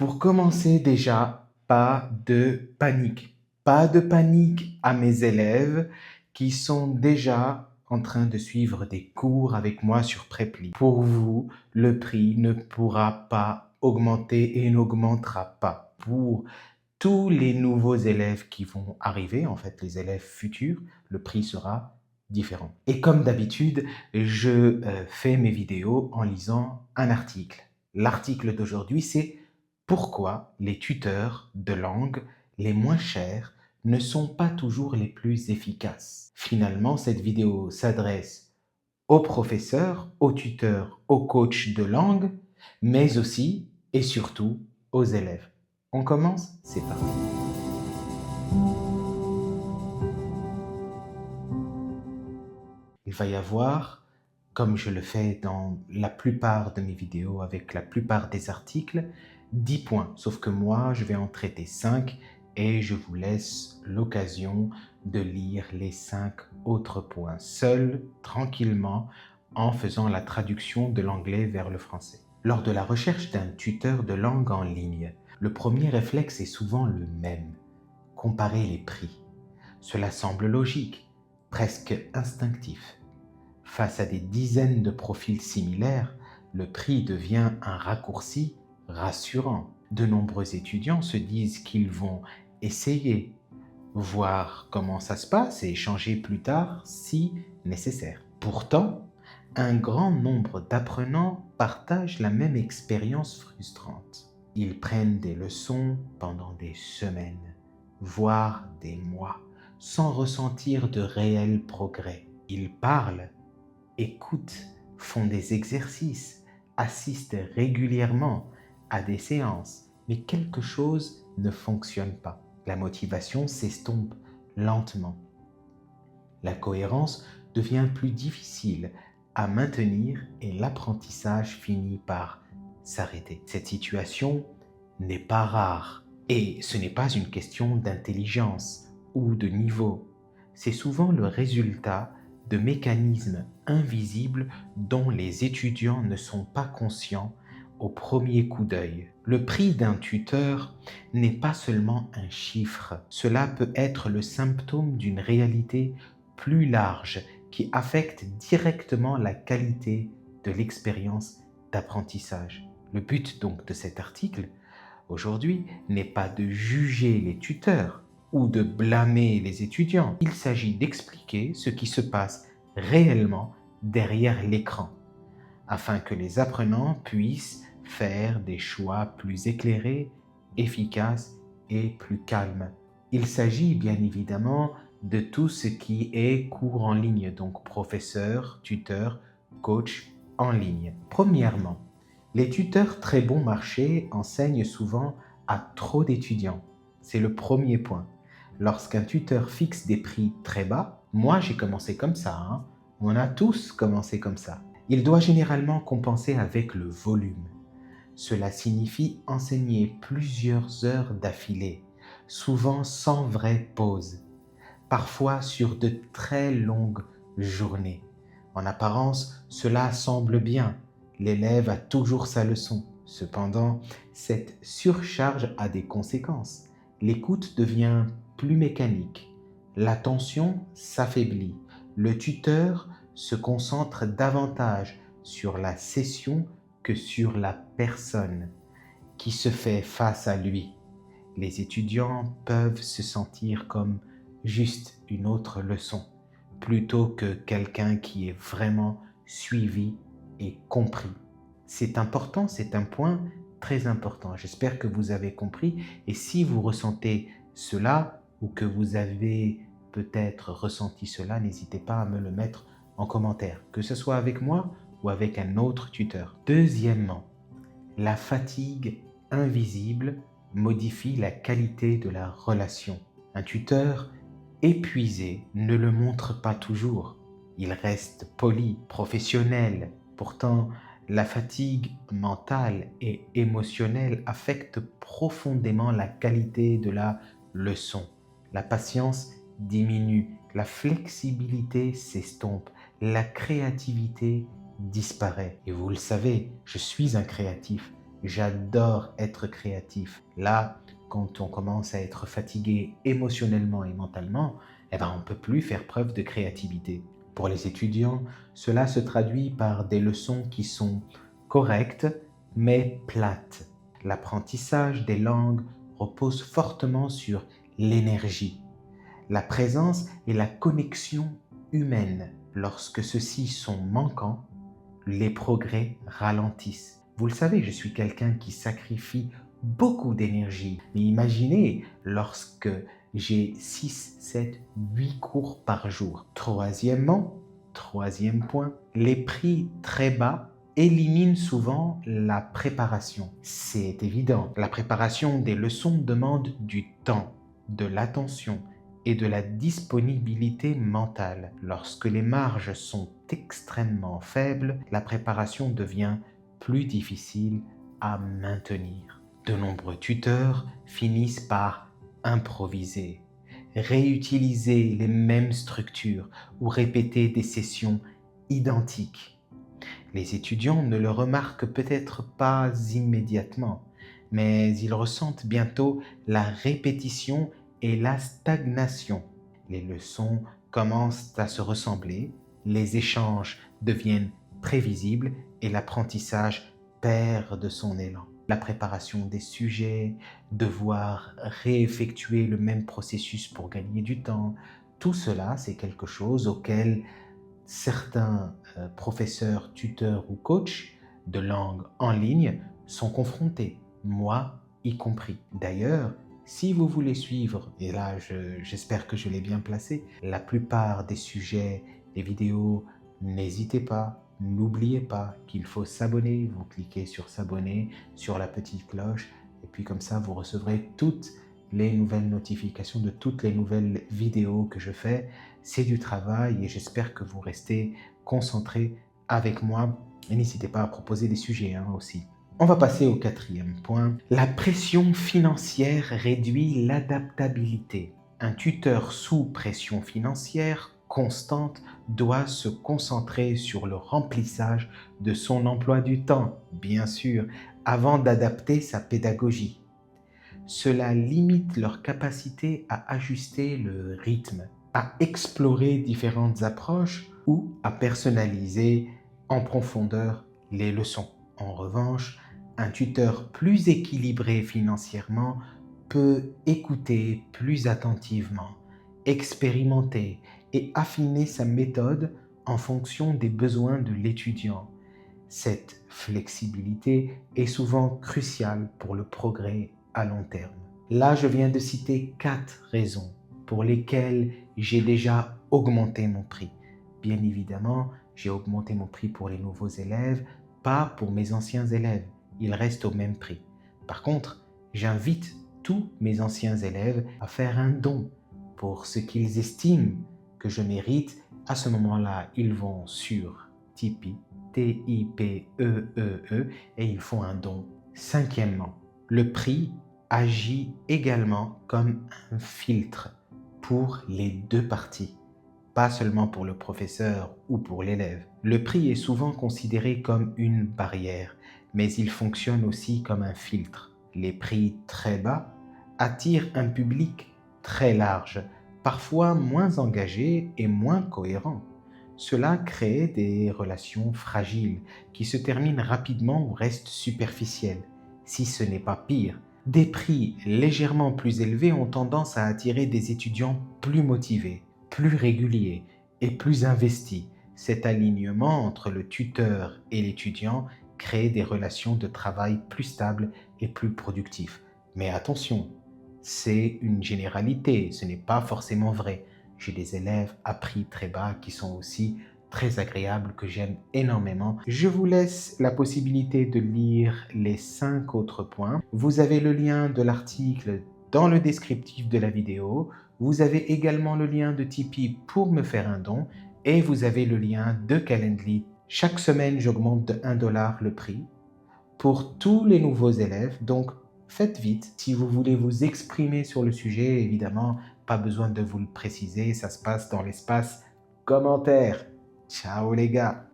Pour commencer déjà, pas de panique. Pas de panique à mes élèves qui sont déjà en train de suivre des cours avec moi sur Preply. Pour vous, le prix ne pourra pas augmenter et n'augmentera pas. Pour tous les nouveaux élèves qui vont arriver, en fait les élèves futurs, le prix sera différent. Et comme d'habitude, je fais mes vidéos en lisant un article. L'article d'aujourd'hui, c'est pourquoi les tuteurs de langue les moins chers ne sont pas toujours les plus efficaces. Finalement, cette vidéo s'adresse aux professeurs, aux tuteurs, aux coachs de langue, mais aussi et surtout aux élèves. On commence? C'est parti. Il va y avoir, comme je le fais dans la plupart de mes vidéos avec la plupart des articles, 10 points. Sauf que moi, je vais en traiter 5 et je vous laisse l'occasion de lire les 5 autres points, seul, tranquillement, en faisant la traduction de l'anglais vers le français. Lors de la recherche d'un tuteur de langue en ligne, le premier réflexe est souvent le même: comparer les prix. Cela semble logique, presque instinctif. Face à des dizaines de profils similaires, le prix devient un raccourci rassurant. De nombreux étudiants se disent qu'ils vont essayer, voir comment ça se passe et échanger plus tard si nécessaire. Pourtant, un grand nombre d'apprenants partagent la même expérience frustrante. Ils prennent des leçons pendant des semaines, voire des mois, sans ressentir de réel progrès. Ils parlent, écoutent, font des exercices, assistent régulièrement à des séances, mais quelque chose ne fonctionne pas. La motivation s'estompe lentement. La cohérence devient plus difficile à maintenir et l'apprentissage finit par s'arrêter. Cette situation n'est pas rare et ce n'est pas une question d'intelligence ou de niveau. C'est souvent le résultat de mécanismes invisibles dont les étudiants ne sont pas conscients au premier coup d'œil. Le prix d'un tuteur n'est pas seulement un chiffre, cela peut être le symptôme d'une réalité plus large qui affecte directement la qualité de l'expérience d'apprentissage. Le but donc de cet article aujourd'hui n'est pas de juger les tuteurs ou de blâmer les étudiants. Il s'agit d'expliquer ce qui se passe réellement derrière l'écran, afin que les apprenants puissent faire des choix plus éclairés, efficaces et plus calmes. Il s'agit bien évidemment de tout ce qui est cours en ligne, donc professeur, tuteur, coach en ligne. Premièrement, les tuteurs très bon marché enseignent souvent à trop d'étudiants. C'est le premier point. Lorsqu'un tuteur fixe des prix très bas, moi j'ai commencé comme ça, on a tous commencé comme ça. Il doit généralement compenser avec le volume. Cela signifie enseigner plusieurs heures d'affilée, souvent sans vraie pause, parfois sur de très longues journées. En apparence, cela semble bien. L'élève a toujours sa leçon. Cependant, cette surcharge a des conséquences. L'écoute devient plus mécanique. L'attention s'affaiblit. Le tuteur se concentre davantage sur la session que sur la personne qui se fait face à lui. Les étudiants peuvent se sentir comme juste une autre leçon, plutôt que quelqu'un qui est vraiment suivi et compris. C'est important, c'est un point très important. J'espère que vous avez compris et si vous ressentez cela ou que vous avez peut-être ressenti cela, n'hésitez pas à me le mettre en commentaire, que ce soit avec moi ou avec un autre tuteur. Deuxièmement, la fatigue invisible modifie la qualité de la relation. Un tuteur épuisé ne le montre pas toujours. Il reste poli, professionnel. Pourtant, la fatigue mentale et émotionnelle affecte profondément la qualité de la leçon. La patience diminue, la flexibilité s'estompe, la créativité disparaît. Et vous le savez, je suis un créatif. J'adore être créatif. Là, quand on commence à être fatigué émotionnellement et mentalement, on ne peut plus faire preuve de créativité. Pour les étudiants, cela se traduit par des leçons qui sont correctes, mais plates. L'apprentissage des langues repose fortement sur l'énergie, la présence et la connexion humaine. Lorsque ceux-ci sont manquants, les progrès ralentissent. Vous le savez, je suis quelqu'un qui sacrifie beaucoup d'énergie. Mais imaginez lorsque j'ai 6, 7, 8 cours par jour. Troisième point, les prix très bas éliminent souvent la préparation. C'est évident, la préparation des leçons demande du temps, de l'attention et de la disponibilité mentale. Lorsque les marges sont extrêmement faibles, la préparation devient plus difficile à maintenir. De nombreux tuteurs finissent par improviser, réutiliser les mêmes structures ou répéter des sessions identiques. Les étudiants ne le remarquent peut-être pas immédiatement, mais ils ressentent bientôt la répétition et la stagnation. Les leçons commencent à se ressembler, les échanges deviennent prévisibles et l'apprentissage perd de son élan. La préparation des sujets, devoir réeffectuer le même processus pour gagner du temps, tout cela, c'est quelque chose auquel certains professeurs, tuteurs ou coachs de langue en ligne sont confrontés, moi y compris. D'ailleurs, si vous voulez suivre, et là j'espère que je l'ai bien placé, la plupart des sujets, des vidéos, n'hésitez pas, n'oubliez pas qu'il faut s'abonner. Vous cliquez sur s'abonner, sur la petite cloche, et puis comme ça vous recevrez toutes les nouvelles notifications de toutes les nouvelles vidéos que je fais. C'est du travail et j'espère que vous restez concentrés avec moi. Et n'hésitez pas à proposer des sujets aussi. On va passer au quatrième point. La pression financière réduit l'adaptabilité. Un tuteur sous pression financière constante doit se concentrer sur le remplissage de son emploi du temps, bien sûr, avant d'adapter sa pédagogie. Cela limite leur capacité à ajuster le rythme, à explorer différentes approches ou à personnaliser en profondeur les leçons. En revanche, un tuteur plus équilibré financièrement peut écouter plus attentivement, expérimenter et affiner sa méthode en fonction des besoins de l'étudiant. Cette flexibilité est souvent cruciale pour le progrès à long terme. Là, je viens de citer 4 raisons pour lesquelles j'ai déjà augmenté mon prix. Bien évidemment, j'ai augmenté mon prix pour les nouveaux élèves, pas pour mes anciens élèves. Ils restent au même prix. Par contre, j'invite tous mes anciens élèves à faire un don pour ce qu'ils estiment que je mérite. À ce moment-là, ils vont sur Tipeee, T-I-P-E-E-E, et ils font un don. Cinquièmement, le prix agit également comme un filtre pour les deux parties, pas seulement pour le professeur ou pour l'élève. Le prix est souvent considéré comme une barrière, mais il fonctionne aussi comme un filtre. Les prix très bas attirent un public très large, parfois moins engagé et moins cohérent. Cela crée des relations fragiles qui se terminent rapidement ou restent superficielles, si ce n'est pas pire. Des prix légèrement plus élevés ont tendance à attirer des étudiants plus motivés, plus réguliers et plus investis. Cet alignement entre le tuteur et l'étudiant crée des relations de travail plus stables et plus productives. Mais attention, c'est une généralité, ce n'est pas forcément vrai. J'ai des élèves à prix très bas qui sont aussi très agréables, que j'aime énormément. Je vous laisse la possibilité de lire les 5 autres points. Vous avez le lien de l'article dans le descriptif de la vidéo. Vous avez également le lien de Tipeee pour me faire un don. Et vous avez le lien de Calendly. Chaque semaine, j'augmente de $1 le prix pour tous les nouveaux élèves. Donc, faites vite. Si vous voulez vous exprimer sur le sujet, évidemment, pas besoin de vous le préciser. Ça se passe dans l'espace commentaire. Ciao les gars!